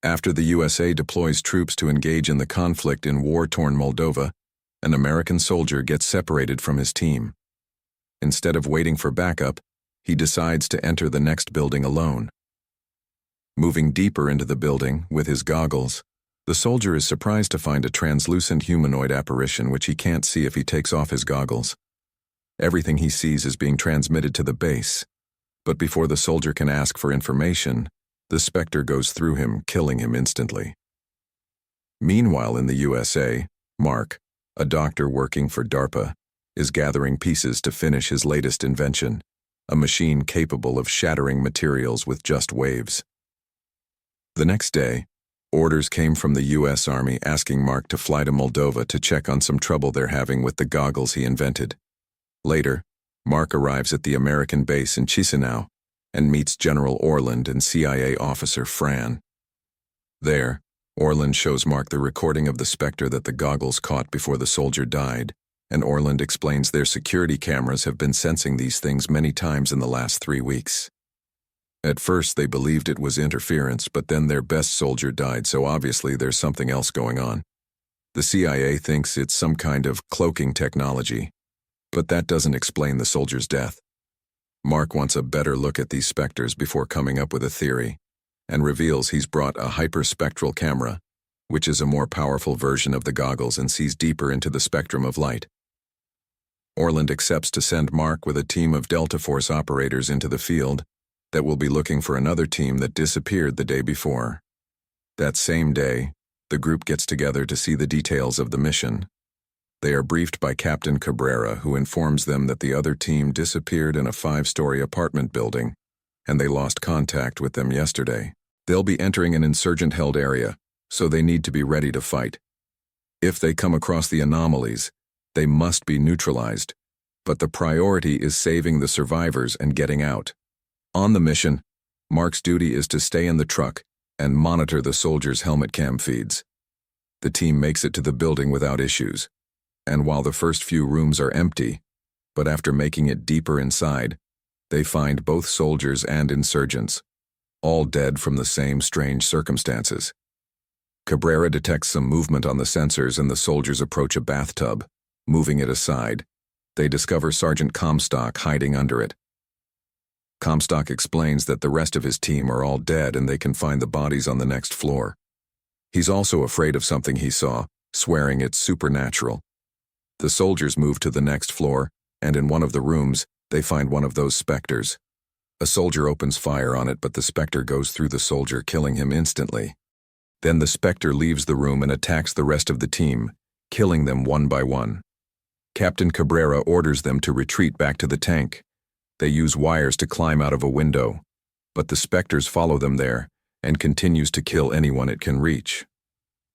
After the USA deploys troops to engage in the conflict in war-torn Moldova, an American soldier gets separated from his team. Instead of waiting for backup, he decides to enter the next building alone. Moving deeper into the building with his goggles, the soldier is surprised to find a translucent humanoid apparition which he can't see if he takes off his goggles. Everything he sees is being transmitted to the base, but before the soldier can ask for information, the Spectre goes through him, killing him instantly. Meanwhile in the USA, Mark, a doctor working for DARPA, is gathering pieces to finish his latest invention, a machine capable of shattering materials with just waves. The next day, orders came from the US Army asking Mark to fly to Moldova to check on some trouble they're having with the goggles he invented. Later, Mark arrives at the American base in Chisinau and meets General Orland and CIA officer Fran. There, Orland shows Mark the recording of the Spectre that the goggles caught before the soldier died, and Orland explains their security cameras have been sensing these things many times in the last 3 weeks. At first they believed it was interference, but then their best soldier died, so obviously there's something else going on. The CIA thinks it's some kind of cloaking technology, but that doesn't explain the soldier's death. Mark wants a better look at these specters before coming up with a theory, and reveals he's brought a hyperspectral camera, which is a more powerful version of the goggles and sees deeper into the spectrum of light. Orland accepts to send Mark with a team of Delta Force operators into the field that will be looking for another team that disappeared the day before. That same day, the group gets together to see the details of the mission. They are briefed by Captain Cabrera, who informs them that the other team disappeared in a 5-story apartment building, and they lost contact with them yesterday. They'll be entering an insurgent-held area, so they need to be ready to fight. If they come across the anomalies, they must be neutralized, but the priority is saving the survivors and getting out. On the mission, Mark's duty is to stay in the truck and monitor the soldiers' helmet cam feeds. The team makes it to the building without issues, and while the first few rooms are empty, but after making it deeper inside, they find both soldiers and insurgents, all dead from the same strange circumstances. Cabrera detects some movement on the sensors and the soldiers approach a bathtub. Moving it aside, they discover Sergeant Comstock hiding under it. Comstock explains that the rest of his team are all dead and they can find the bodies on the next floor. He's also afraid of something he saw, swearing it's supernatural. The soldiers move to the next floor, and in one of the rooms, they find one of those specters. A soldier opens fire on it, but the Spectre goes through the soldier, killing him instantly. Then the Spectre leaves the room and attacks the rest of the team, killing them one by one. Captain Cabrera orders them to retreat back to the tank. They use wires to climb out of a window, but the Spectres follow them there and continues to kill anyone it can reach.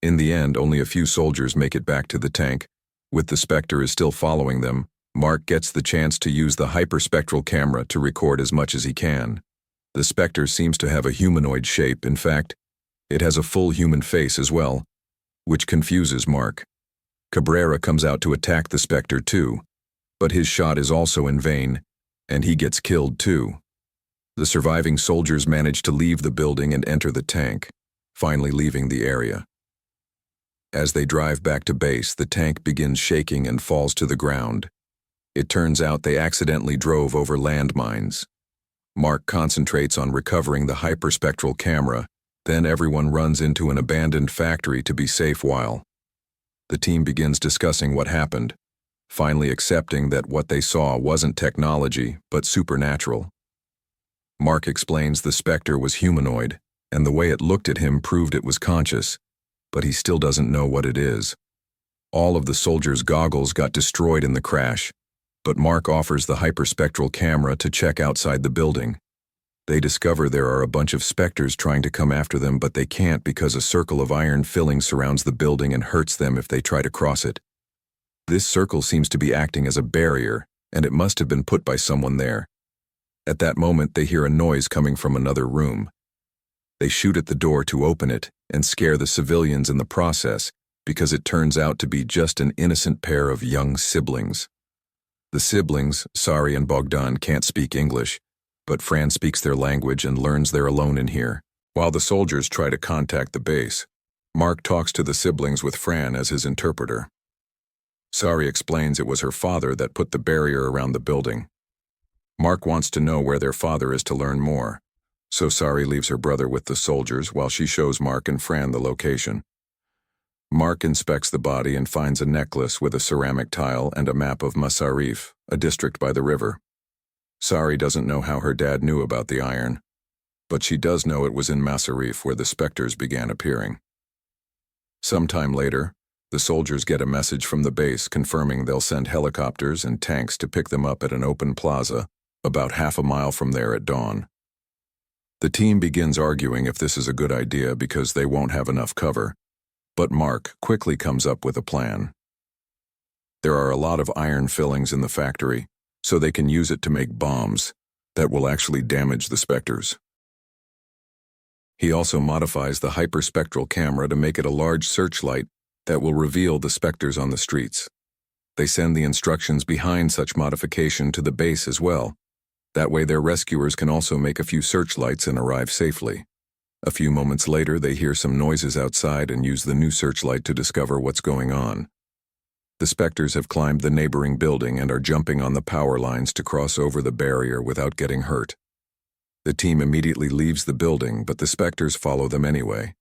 In the end, only a few soldiers make it back to the tank. With the Spectre is still following them, Mark gets the chance to use the hyperspectral camera to record as much as he can. The Spectre seems to have a humanoid shape. In fact, it has a full human face as well, which confuses Mark. Cabrera comes out to attack the Spectre too, but his shot is also in vain, and he gets killed too. The surviving soldiers manage to leave the building and enter the tank, finally leaving the area. As they drive back to base, the tank begins shaking and falls to the ground. It turns out they accidentally drove over landmines. Mark concentrates on recovering the hyperspectral camera, then everyone runs into an abandoned factory to be safe while the team begins discussing what happened, finally accepting that what they saw wasn't technology, but supernatural. Mark explains the Spectre was humanoid, and the way it looked at him proved it was conscious, but he still doesn't know what it is. All of the soldiers' goggles got destroyed in the crash, but Mark offers the hyperspectral camera to check outside the building. They discover there are a bunch of specters trying to come after them, but they can't because a circle of iron filling surrounds the building and hurts them if they try to cross it. This circle seems to be acting as a barrier, and it must have been put by someone there. At that moment, they hear a noise coming from another room. They shoot at the door to open it and scare the civilians in the process because it turns out to be just an innocent pair of young siblings. The siblings, Sari and Bogdan, can't speak English, but Fran speaks their language and learns they're alone in here, While the soldiers try to contact the base, Mark talks to the siblings with Fran as his interpreter. Sari explains it was her father that put the barrier around the building. Mark wants to know where their father is to learn more, so Sari leaves her brother with the soldiers while she shows Mark and Fran the location. Mark inspects the body and finds a necklace with a ceramic tile and a map of Masarif, a district by the river. Sari doesn't know how her dad knew about the iron, but she does know it was in Masarif where the specters began appearing. Sometime later, the soldiers get a message from the base confirming they'll send helicopters and tanks to pick them up at an open plaza about half a mile from there at dawn. The team begins arguing if this is a good idea because they won't have enough cover, but Mark quickly comes up with a plan. There are a lot of iron fillings in the factory, so they can use it to make bombs that will actually damage the specters. He also modifies the hyperspectral camera to make it a large searchlight that will reveal the specters on the streets. They send the instructions behind such modification to the base as well. That way their rescuers can also make a few searchlights and arrive safely. A few moments later, they hear some noises outside and use the new searchlight to discover what's going on. The specters have climbed the neighboring building and are jumping on the power lines to cross over the barrier without getting hurt. The team immediately leaves the building, but the specters follow them anyway.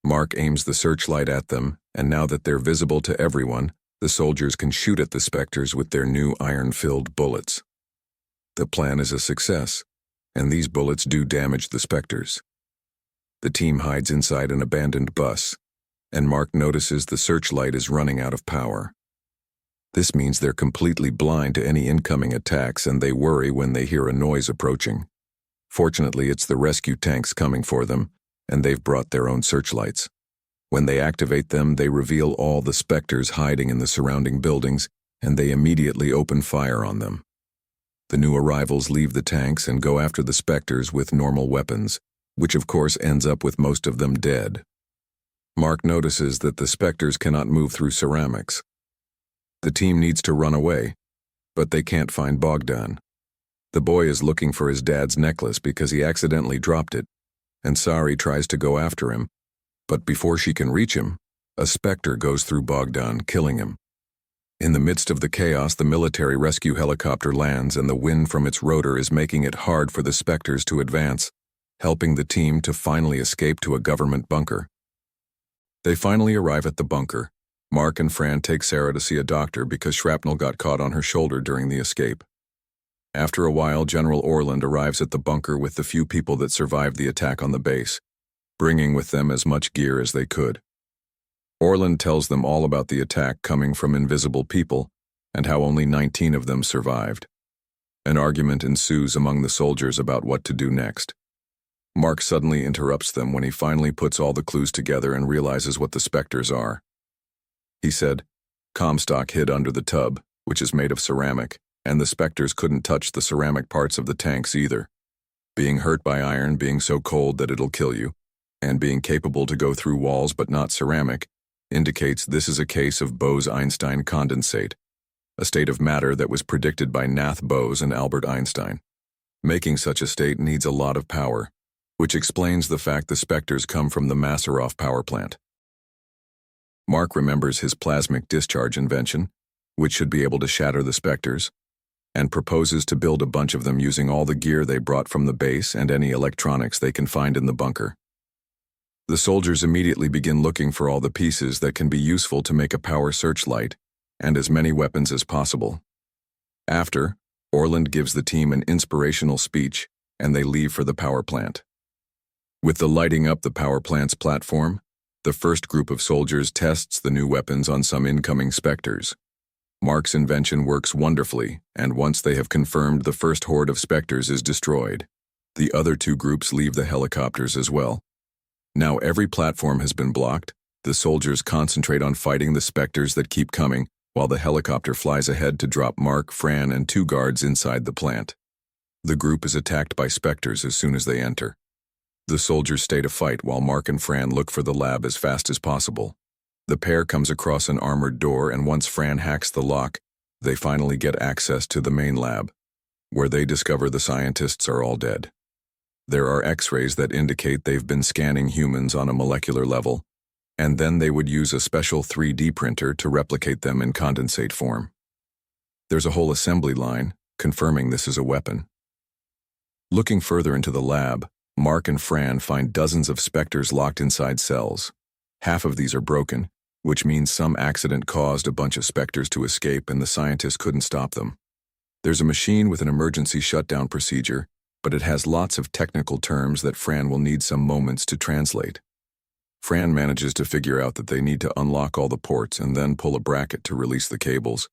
Mark aims the searchlight at them, and now that they're visible to everyone, the soldiers can shoot at the specters with their new iron-filled bullets. The plan is a success, and these bullets do damage the specters. The team hides inside an abandoned bus, and Mark notices the searchlight is running out of power. This means they're completely blind to any incoming attacks, and they worry when they hear a noise approaching. Fortunately, it's the rescue tanks coming for them, and they've brought their own searchlights. When they activate them, they reveal all the specters hiding in the surrounding buildings, and they immediately open fire on them. The new arrivals leave the tanks and go after the specters with normal weapons, which of course ends up with most of them dead. Mark notices that the specters cannot move through ceramics. The team needs to run away, but they can't find Bogdan. The boy is looking for his dad's necklace because he accidentally dropped it, and Sari tries to go after him, but before she can reach him, a specter goes through Bogdan, killing him. In the midst of the chaos, the military rescue helicopter lands, and the wind from its rotor is making it hard for the specters to advance, helping the team to finally escape to a government bunker. They finally arrive at the bunker. Mark and Fran take Sarah to see a doctor because shrapnel got caught on her shoulder during the escape. After a while, General Orland arrives at the bunker with the few people that survived the attack on the base, bringing with them as much gear as they could. Orland tells them all about the attack coming from invisible people and how only 19 of them survived. An argument ensues among the soldiers about what to do next. Mark suddenly interrupts them when he finally puts all the clues together and realizes what the specters are. He said, "Comstock hid under the tub, which is made of ceramic, and the specters couldn't touch the ceramic parts of the tanks either. Being hurt by iron, being so cold that it'll kill you, and being capable to go through walls but not ceramic, indicates this is a case of Bose-Einstein condensate, a state of matter that was predicted by Nath Bose and Albert Einstein. Making such a state needs a lot of power, which explains the fact the specters come from the Masarov power plant." Mark remembers his plasmic discharge invention, which should be able to shatter the specters, and proposes to build a bunch of them using all the gear they brought from the base and any electronics they can find in the bunker. The soldiers immediately begin looking for all the pieces that can be useful to make a power searchlight, and as many weapons as possible. After, Orland gives the team an inspirational speech, and they leave for the power plant. With the lighting up the power plant's platform, the first group of soldiers tests the new weapons on some incoming specters. Mark's invention works wonderfully, and once they have confirmed the first horde of specters is destroyed, the other two groups leave the helicopters as well. Now every platform has been blocked. The soldiers concentrate on fighting the specters that keep coming, while the helicopter flies ahead to drop Mark, Fran, and 2 guards inside the plant. The group is attacked by specters as soon as they enter. The soldiers stay to fight while Mark and Fran look for the lab as fast as possible. The pair comes across an armored door, and once Fran hacks the lock, they finally get access to the main lab, where they discover the scientists are all dead. There are X-rays that indicate they've been scanning humans on a molecular level, and then they would use a special 3D printer to replicate them in condensate form. There's a whole assembly line, confirming this is a weapon. Looking further into the lab, Mark and Fran find dozens of specters locked inside cells. Half of these are broken, which means some accident caused a bunch of specters to escape and the scientists couldn't stop them. There's a machine with an emergency shutdown procedure, but it has lots of technical terms that Fran will need some moments to translate. Fran manages to figure out that they need to unlock all the ports and then pull a bracket to release the cables.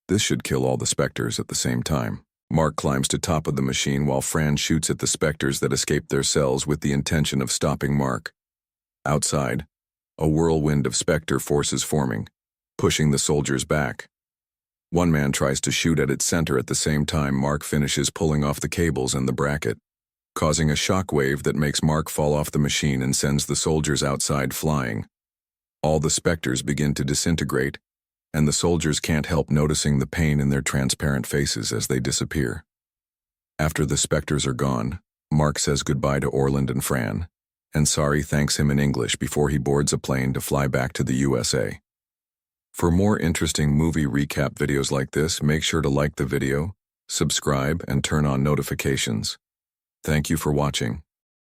This should kill all the specters at the same time. Mark climbs to top of the machine while Fran shoots at the specters that escape their cells with the intention of stopping Mark. Outside, a whirlwind of specter forces forming, pushing the soldiers back. One man tries to shoot at its center at the same time Mark finishes pulling off the cables and the bracket, causing a shock wave that makes Mark fall off the machine and sends the soldiers outside flying. All the specters begin to disintegrate, and the soldiers can't help noticing the pain in their transparent faces as they disappear. After the specters are gone, Mark says goodbye to Orland and Fran, and Sari thanks him in English before he boards a plane to fly back to the USA. For more interesting movie recap videos like this, make sure to like the video, subscribe, and turn on notifications. Thank you for watching.